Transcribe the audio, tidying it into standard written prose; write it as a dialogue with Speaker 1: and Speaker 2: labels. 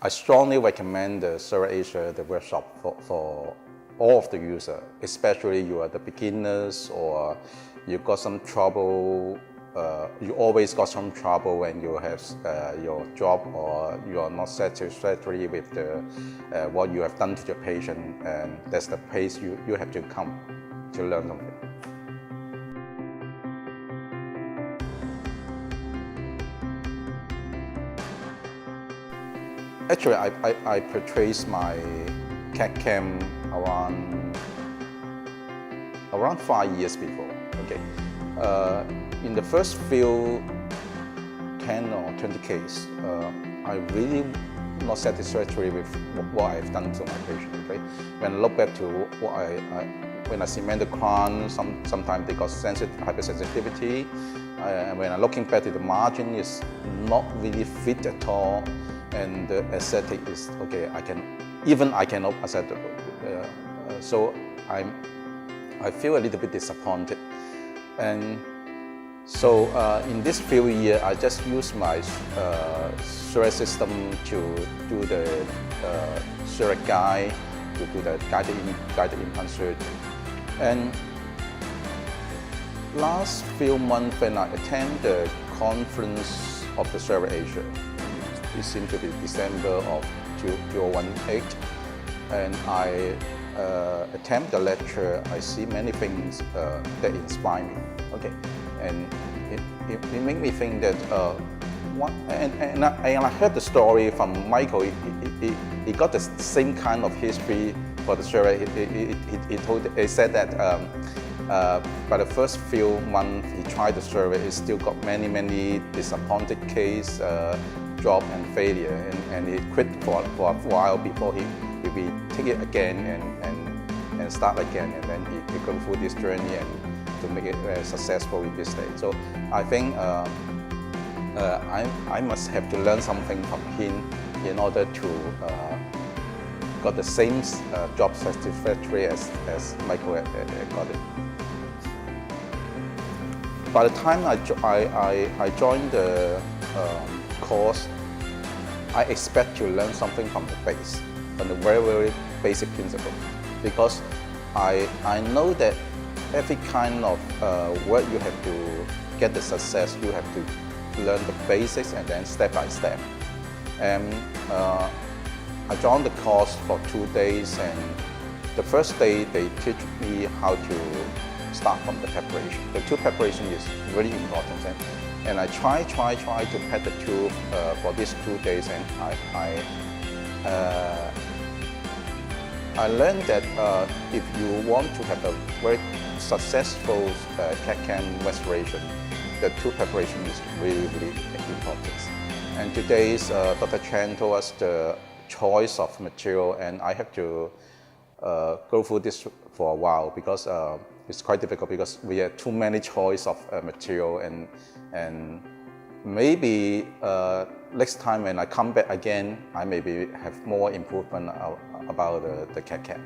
Speaker 1: I strongly recommend the CEREC Asia, the workshop for all of the users, especially you are the beginners or you got some trouble, you always got some trouble when you have your job or you are not satisfactory with what you have done to your patient, and that's the place you have to come to learn something. Actually, I purchased my CAD cam around 5 years before. Okay, in the first few 10 or 20 cases, I really not satisfactory with what I've done to my patient. Okay, when I look back to what when I cement the crown, sometimes they got hypersensitivity. And when I'm looking back to the margin, is not really fit at all. And the aesthetic is okay. I cannot accept it. So I feel a little bit disappointed. And so in this few years, I just use my CEREC system to do the CEREC guide, to do the guided implant surgery. And last few months, when I attend the conference of the CEREC Asia, it seemed to be December of 2018, and I attend the lecture. I see many things that inspire me. Okay, and it made me think that and I heard the story from Michael. He got the same kind of history for the CEREC. He said that by the first few months he tried the CEREC, he still got many disappointed cases, drop and failure, and he quit for a while before he take it again and start again, and then he go through this journey and to make it successful in this stage. So I think I must have to learn something from him in order to got the same job satisfactory as Michael got it. By the time I joined the course, I expect to learn something from the base, from the very basic principle, because I know that every kind of work you have to get the success, you have to learn the basics and then step by step. And I joined the course for 2 days, and the first day they teach me how to start from the preparation. The tooth preparation is really important, and I try to pet the tooth for these 2 days, and I learned that if you want to have a very successful CAD/CAM restoration, the tooth preparation is really important. And today's Dr. Chen told us the choice of material, and I have to go through this for a while because it's quite difficult because we have too many choice of material, and maybe next time when I come back again, I maybe have more improvement about the CAD/CAM.